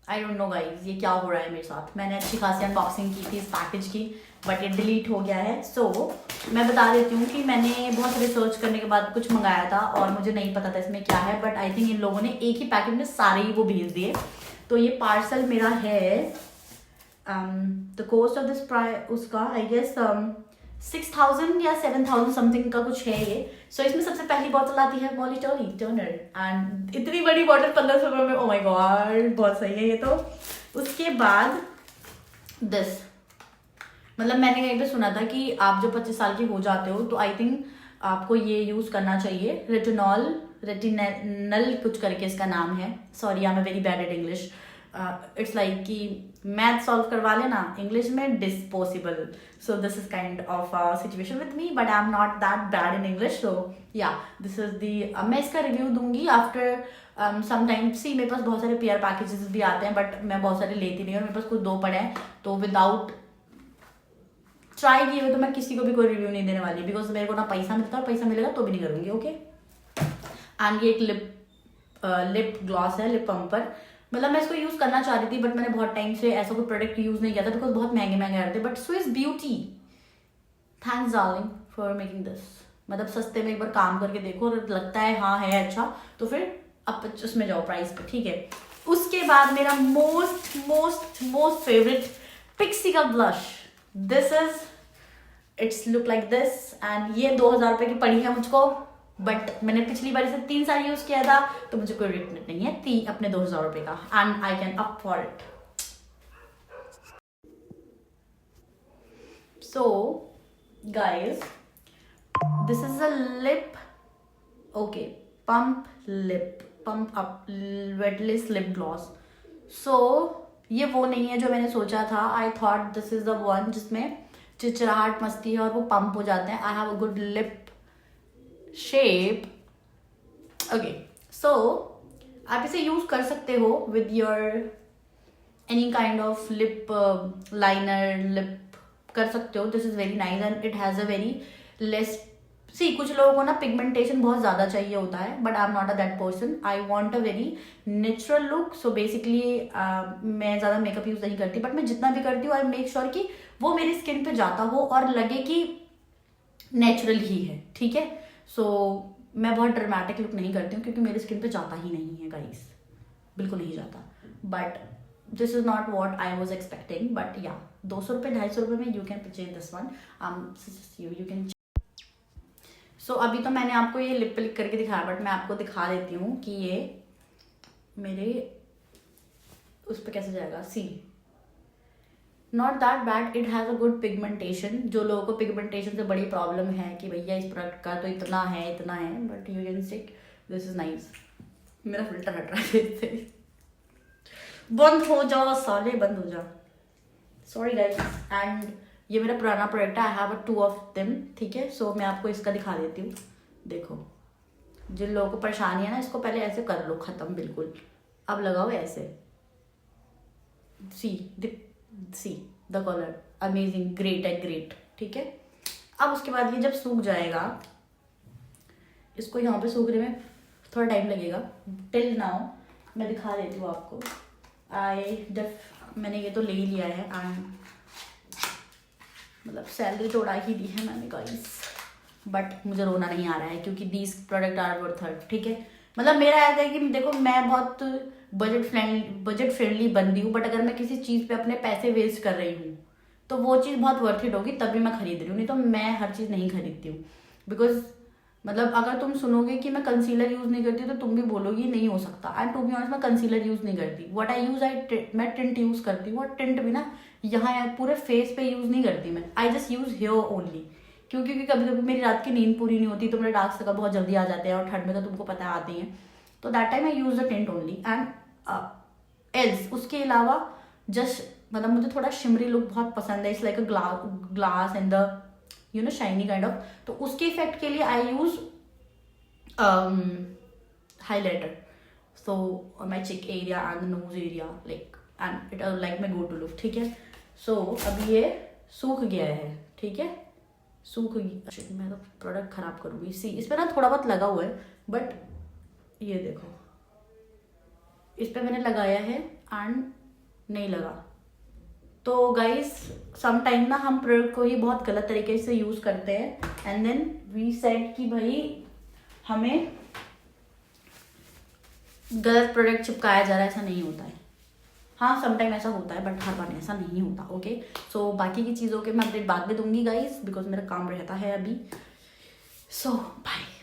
I don't know guys ये क्या हो रहा है मेरे साथ। मैंने अच्छी खासी अनबॉक्सिंग की थी इस पैकेज की, बट ये डिलीट हो गया है। सो मैं बता देती हूँ कि मैंने बहुत रिसर्च करने के बाद कुछ मंगाया था और मुझे नहीं पता था इसमें क्या है, बट आई थिंक इन लोगों ने एक ही पैकेट में सारे ही वो भेज दिए। तो ये पार्सल मेरा है, the cost of this price उसका आई गेस 6,000 या 7,000 समथिंग का कुछ है ये। सो इसमें सबसे पहली बॉटल आती है मॉलिटोली टर्नर, एंड इतनी बड़ी बॉटल 1500 रुपये में, ओ माय गॉड बहुत सही है ये तो। उसके बाद दिस, मतलब मैंने कहीं पे सुना था कि आप जब 25 साल के हो जाते हो तो आई थिंक आपको ये यूज करना चाहिए, रेटिनल कुछ करके इसका नाम है। Sorry I am very bad at English. It's like कि मैथ सॉल्व करवा लेना इंग्लिश में disposable. So this is kind of a situation with me, but I am not that bad in English. So yeah this is the, मैं इसका review दूंगी after some time. सी मेरे पास बहुत सारे पेयर पैकेजेस भी आते हैं, बट मैं बहुत सारे लेती नहीं हूँ, मेरे पास कुछ 2 पड़े हैं, तो विदाउट ट्राई किए हुए तो मैं किसी को भी कोई रिव्यू नहीं देने वाली, बिकॉज मेरे को ना पैसा मिलता है, पैसा मिलेगा तो भी नहीं करूँगी। ओके, एंड ये एक लिप ग्लॉस है, लिप पम्पर। मतलब मैं इसको यूज करना चाह रही थी, बट मैंने बहुत टाइम से ऐसा कोई प्रोडक्ट यूज नहीं किया था, बिकॉज बहुत महंगे महंगे आ रहे थे। But Swiss beauty, thanks darling for making this. मतलब सस्ते में एक बार काम करके देखो और लगता है हाँ है अच्छा, तो फिर अब उसमें जाओ प्राइस पे, ठीक है। उसके बाद मेरा most most most favourite Pixi का blush. This is, it's look like this, and ये 2,000 रुपये की पड़ी है मुझको, बट मैंने पिछली बार इसे 3 साल यूज किया था, तो मुझे कोई रिग्रेट नहीं है अपने 2,000 रुपये का, and I can up for it. So guys, this is a lip, okay, pump up weightless lip gloss. So ये वो नहीं है जो मैंने सोचा था। I thought this is the one जिसमें चिचराहट मस्ती है और वो पंप हो जाते हैं। I have a good lip shape. Okay, so आप इसे यूज कर सकते हो with your any kind of lip liner, lip कर सकते हो। This is very nice and it has a very less, see कुछ लोगों को ना पिगमेंटेशन बहुत ज्यादा चाहिए होता है, but I am not a that person. I want a very natural look. So basically मैं ज्यादा मेकअप यूज नहीं करती, बट मैं जितना भी करती हूँ आई मेक श्योर कि वो मेरी स्किन पे जाता हो और लगे कि नेचुरल ही है, ठीक है। सो मैं बहुत ड्रामेटिक लुक नहीं करती हूँ क्योंकि मेरी स्किन पे जाता ही नहीं है गाइस, बिल्कुल नहीं जाता। But this is not what I was expecting, but या 200 रुपये 250 रुपये में you can purchase this one. You can. So अभी तो मैंने आपको ये लिप पे लिख करके दिखाया, बट मैं आपको दिखा देती हूँ कि ये मेरे उस पर कैसे जाएगा। See, not that bad, it has a good pigmentation. जो लोगों को पिगमेंटेशन से बड़ी प्रॉब्लम है कि भैया इस प्रोडक्ट का तो इतना है, but you can stick, this is nice. मेरा फिल्टर हट रहा है इससे। बंद हो जाओ साले, बंद हो जाओ, सॉरी गाइस। एंड ये मेरा पुराना प्रोडक्ट है, आई हैव 2 ऑफ देम, ठीक है। सो मैं आपको इसका दिखा देती हूँ। देखो, जिन लोगों को परेशानी है ना, इसको पहले ऐसे कर लो खत्म बिल्कुल, अब लगाओ ऐसे। See the colour amazing, great है, ग्रेट, ठीक है। अब उसके बाद ये जब सूख जाएगा, इसको यहाँ पे सूखने में थोड़ा टाइम लगेगा। टिल नाउ मैं दिखा देती हूँ आपको। मैंने ये तो ले ही लिया है, एंड मतलब सैलरी तो उड़ा ही दी है मैंने गाइस, बट मुझे रोना नहीं आ रहा है क्योंकि these product are worth it, ठीक है। मतलब मेरा ऐसा है कि देखो मैं बहुत बजट फ्रेंडली बंदी हूँ, बट अगर मैं किसी चीज़ पे अपने पैसे वेस्ट कर रही हूँ तो वो चीज़ बहुत वर्थ इट होगी, तभी मैं खरीद रही हूँ, नहीं तो मैं हर चीज़ नहीं खरीदती हूँ। बिकॉज मतलब अगर तुम सुनोगे कि मैं कंसीलर यूज़ नहीं करती तो तुम भी बोलोगी नहीं हो सकता। एंड टू बी ऑनेस्ट मैं कंसीलर यूज़ नहीं करती। व्हाट आई यूज़, मैं टिंट यूज़ करती हूँ, और टिंट भी ना यहाँ पूरे फेस पे यूज़ नहीं करती मैं, I just use here only. क्योंकि कभी कभी मेरी रात की नींद पूरी नहीं होती तो मेरे डार्क सर्कल बहुत जल्दी आ जाते हैं, और ठंड में तो तुमको पता आती हैं, तो that time I use the tint only. And else उसके अलावा जस्ट मतलब मुझे थोड़ा शिमरी लुक बहुत पसंद है। It's like a glass and the you know shiny kind of, तो उसके इफेक्ट के लिए आई use highlighter so on my cheek area and the nose area, like, and it like my go to look, ठीक है। so अभी ये सूख गया है, ठीक है, सूख गया। मैं तो प्रोडक्ट खराब करूँगी। सी इस पर ना थोड़ा बहुत लगा हुआ है, बट ये देखो इस पर मैंने लगाया है, एंड नहीं लगा। तो गाइस सम टाइम ना हम प्रोडक्ट को ही बहुत गलत तरीके से यूज़ करते हैं एंड देन वी सेड कि भाई हमें गलत प्रोडक्ट चिपकाया जा रहा है, ऐसा नहीं होता है। हाँ सम टाइम ऐसा होता है बट हर बार ऐसा नहीं होता। ओके सो बाकी की चीज़ों के मैं अपडेट बाद में दूंगी गाइस, बिकॉज मेरा काम रहता है अभी। सो बाय।